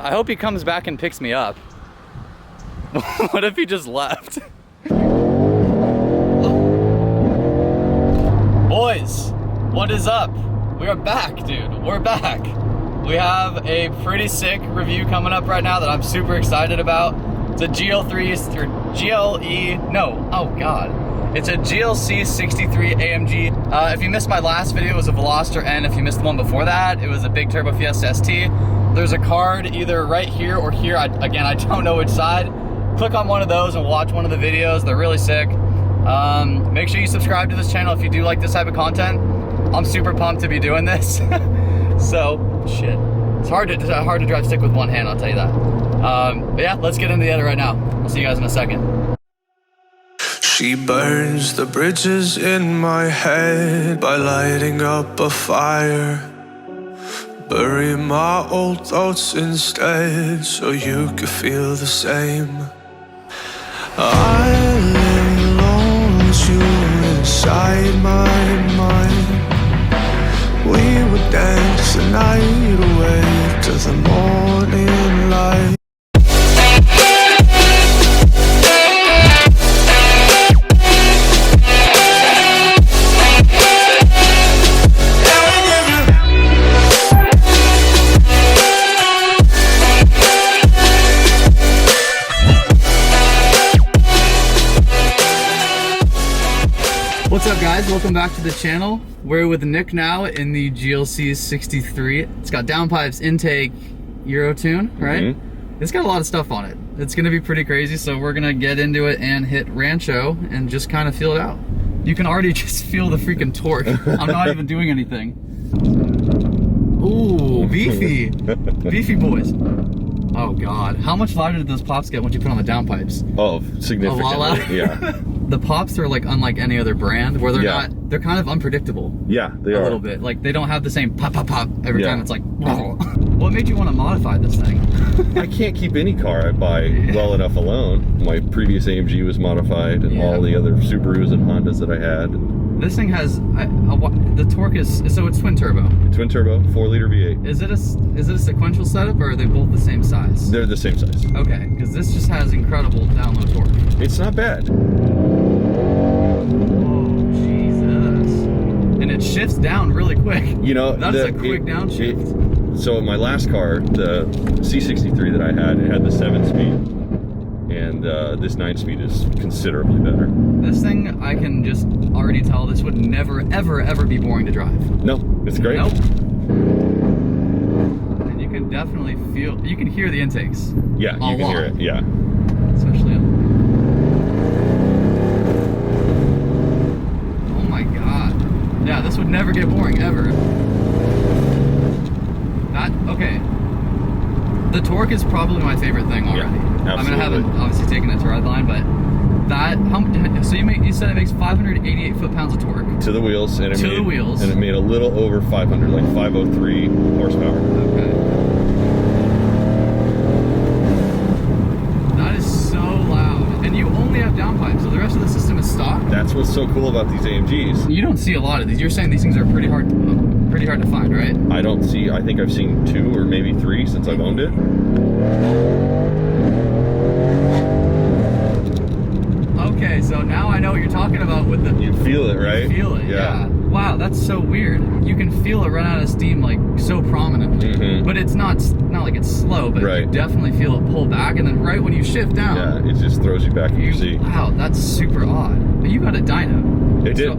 I hope he comes back and picks me up. What if he just left? Boys, what is up? We are back, dude. We're back. We have a pretty sick review coming up right now that I'm super excited about. It's a It's a GLC63 AMG. If you missed my last video, it was a Veloster N. If you missed the one before that, it was a Big Turbo Fiesta ST. There's a card either right here or here. Again, I don't know which side. Click on one of those and watch one of the videos. They're really sick. Make sure you subscribe to this channel if you do like this type of content. I'm super pumped to be doing this. So, shit. It's hard to drive stick with one hand, I'll tell you that. But yeah, let's get into the other right now. I'll see you guys in a second. She burns the bridges in my head by lighting up a fire. Bury my old thoughts instead so you could feel the same. I lay alone with you inside my mind. We would dance the night away to the morning light. What's up, guys? Welcome back to the channel. We're with Nick now in the GLC63. It's got downpipes, intake, Euro tune, right? Mm-hmm. It's got a lot of stuff on it. It's gonna be pretty crazy, so we're gonna get into it and hit Rancho and just kind of feel it out. You can already just feel the freaking torque. I'm not even doing anything. Ooh, beefy. Beefy boys. Oh God, how much louder did those pops get once you put on the downpipes? Oh, significantly. A lot louder. Yeah. The pops are like unlike any other brand, where they're kind of unpredictable. Yeah, they are. A little bit. Like they don't have the same pop, pop, pop every time. It's like, whoa. What made you want to modify this thing? I can't keep any car I buy well enough alone. My previous AMG was modified, and all the other Subarus and Hondas that I had. This thing has, the torque is, so it's twin turbo. Twin turbo, 4-liter V8. Is it a sequential setup, or are they both the same size? They're the same size. Okay, because this just has incredible down low torque. It's not bad. Oh, Jesus. And it shifts down really quick. You know, that's a quick downshift. So in my last car, the C63 that I had, it had the 7-speed. And this 9-speed is considerably better. This thing, I can just already tell this would never, ever, ever be boring to drive. No, it's great. Nope. And you can definitely feel, you can hear the intakes. Yeah, you can hear it, yeah. Especially oh my God. Yeah, this would never get boring, ever. Okay. The torque is probably my favorite thing already. Yeah, absolutely. I mean, I haven't obviously taken it to redline, but that, so you said it makes 588 foot-pounds of torque. To the wheels. And it wheels. And it made a little over 500, like 503 horsepower. Okay. That is so loud. And you only have downpipes, so the rest of the system is stock? That's what's so cool about these AMGs. You don't see a lot of these. You're saying these things are pretty hard to find, right? I think I've seen 2 or maybe 3 since I've owned it. Okay, so now I know what you're talking about with the... You feel it, right? You feel it, yeah. Wow, that's so weird. You can feel it run out of steam like so prominently. But it's not like it's slow, but you definitely feel it pull back, and then right when you shift down... Yeah, it just throws you back in your seat. Wow, that's super odd. But you got a dyno. It did. So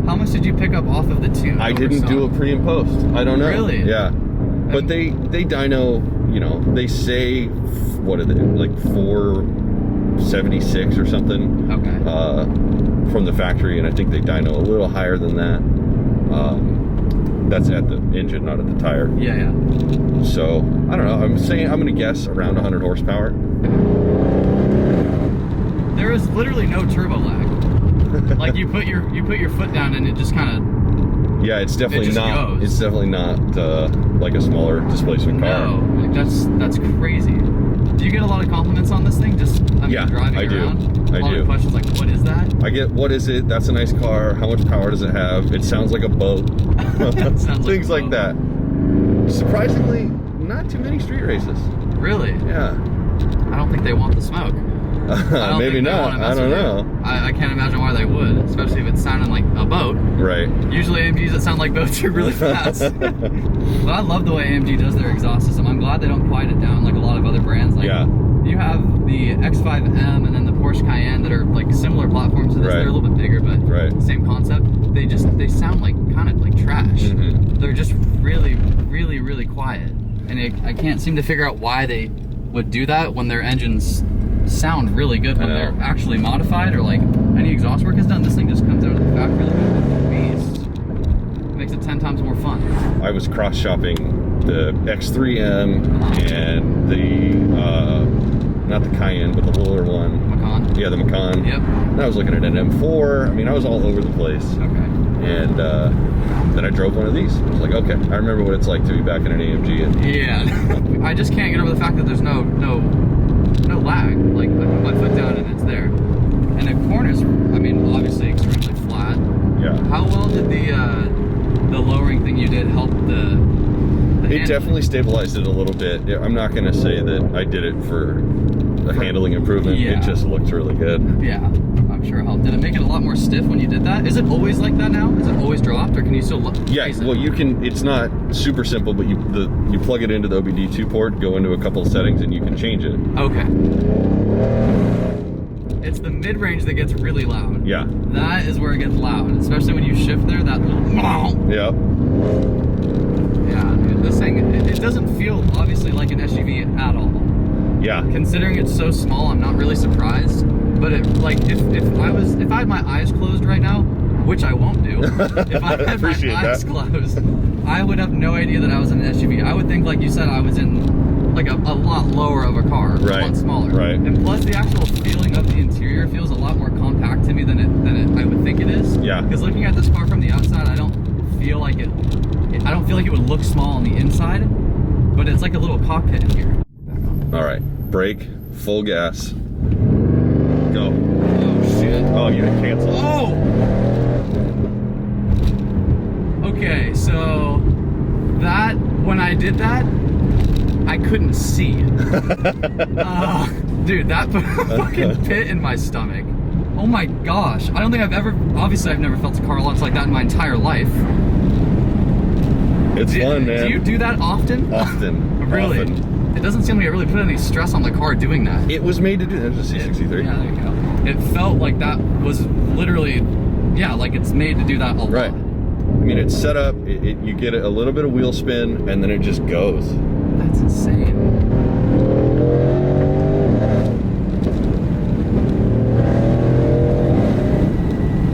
how much did you pick up off of the tune? I didn't do a pre and post. I don't know. Really? Yeah. But they dyno, you know, they say, what are they, like 476 or something. Okay. From the factory, and I think they dyno a little higher than that. That's at the engine, not at the tire. Yeah. So, I don't know. I'm going to guess around 100 horsepower. There is literally no turbo lag. Like you put your foot down and it just kind of. Yeah, it's definitely not. Goes. It's definitely not like a smaller displacement car. No, like that's crazy. Do you get a lot of compliments on this thing? Just driving around. I do. A lot of questions like, what is that? I get, what is it? That's a nice car. How much power does it have? It sounds like a boat. Things like that. Surprisingly, not too many street races. Really? Yeah. I don't think they want the smoke. Maybe not. I don't know. I can't imagine why they would, especially if it's sounding like a boat. Right. Usually AMGs that sound like boats are really fast. But I love the way AMG does their exhaust system. I'm glad they don't quiet it down like a lot of other brands. Like, yeah. You have the X5M and then the Porsche Cayenne that are like similar platforms to this. Right. They're a little bit bigger, but same concept. They sound like kind of like trash. Mm-hmm. They're just really, really, really quiet. And I can't seem to figure out why they would do that when their engines sound really good when they're actually modified or like any exhaust work is done. This thing just comes out of the factory like a beast. It makes it 10 times more fun. I was cross shopping the X3M and the not the Cayenne, but the littler one. Macan. Yeah, the Macan. Yep. And I was looking at an M4. I mean, I was all over the place. Okay. And then I drove one of these. I was like, okay, I remember what it's like to be back in an AMG. And yeah. I just can't get over the fact that there's no lag. Like, I put my foot down and it's there. And the corners, I mean, obviously extremely flat. Yeah. How well did the lowering thing you did help the it definitely stabilized it a little bit. I'm not going to say that I did it for a handling improvement. Yeah. It just looked really good. Yeah, I'm sure it helped. Did it make it a lot more stiff when you did that? Is it always like that now? Is it always dropped, or can you still Yeah, well, you can. It's not super simple, but you plug it into the OBD2 port, go into a couple of settings, and you can change it. Okay. It's the mid-range that gets really loud. Yeah. That is where it gets loud, especially when you shift there. That little. Yeah. Yeah, dude, this thing, it doesn't feel obviously like an SUV at all. Yeah. Considering it's so small, I'm not really surprised. But it, like, if I had my eyes closed right now, which I won't do, if I had my eyes closed, I would have no idea that I was in an SUV. I would think, like you said, I was in like a lot lower of a car, right. A lot smaller. Right. And plus, the actual feeling of the interior feels a lot more compact to me than I would think it is. Yeah. Because looking at this car from the outside, I don't feel like it would look small on the inside, but it's like a little cockpit in here. All right, brake, full gas, go. Oh shit. Oh, you hit cancel. Oh! Okay, so when I did that, I couldn't see. Dude, that put a fucking pit in my stomach. Oh my gosh. I don't think obviously I've never felt a car launch like that in my entire life. It's fun, man. Do you do that often? Often. Really? Often. It doesn't seem like it really put any stress on the car doing that. It was made to do that. It was a C63. Yeah, there you go. It felt like that was literally, yeah, like it's made to do that a lot. Right. I mean, it's set up, you get a little bit of wheel spin, and then it just goes. That's insane.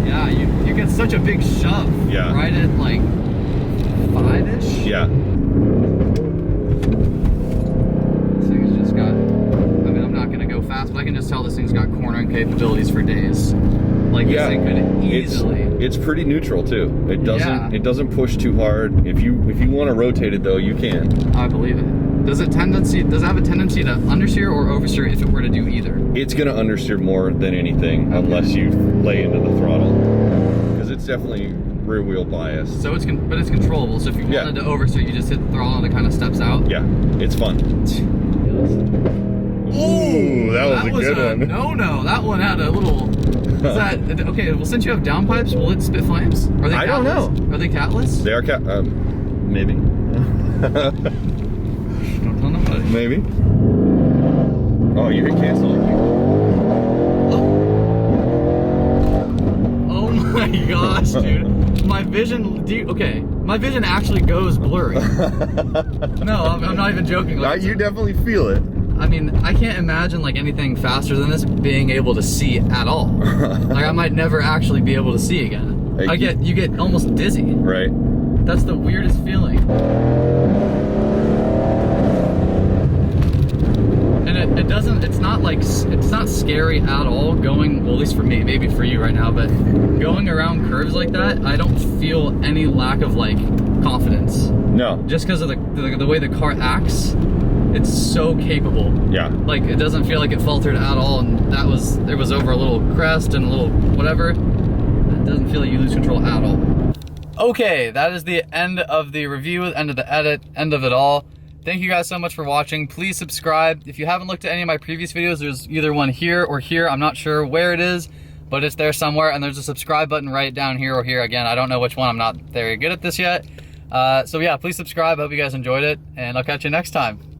Yeah, you get such a big shove. Yeah. Right at like 5-ish? Yeah. This thing's just got, I mean, I'm not going to go fast, but I can just tell this thing's got cornering capabilities for days. Like, this thing could easily. It's pretty neutral too. It doesn't push too hard. If you want to rotate it though, you can. I believe it. Does it have a tendency to understeer or oversteer if it were to do either? It's going to understeer more than anything unless you lay into the throttle. Because it's definitely rear wheel bias. So it's controllable. So if you wanted to oversteer, you just hit the throttle and it kind of steps out. Yeah, it's fun. Ooh, that was a good one. No, that one had a little. Is that okay? Well, since you have downpipes, will it spit flames? Are they? I don't know. Are they catless? They are maybe. Don't tell nobody. Maybe. Oh, you hit cancel. Oh my gosh, dude. My vision. My vision actually goes blurry. No, I'm not even joking. Like, you definitely feel it. I mean, I can't imagine like anything faster than this being able to see at all. Like I might never actually be able to see again. You get almost dizzy. Right. That's the weirdest feeling. And it's not scary at all going, well, at least for me, maybe for you right now, but going around curves like that, I don't feel any lack of like confidence. No. Just because of the way the car acts. It's so capable. Yeah. Like it doesn't feel like it faltered at all, and it was over a little crest and a little whatever. It doesn't feel like you lose control at all. Okay, that is the end of the review, end of the edit, end of it all. Thank you guys so much for watching. Please subscribe. If you haven't looked at any of my previous videos, there's either one here or here. I'm not sure where it is, but it's there somewhere. And there's a subscribe button right down here or here. Again, I don't know which one. I'm not very good at this yet. So yeah, please subscribe. I hope you guys enjoyed it, and I'll catch you next time.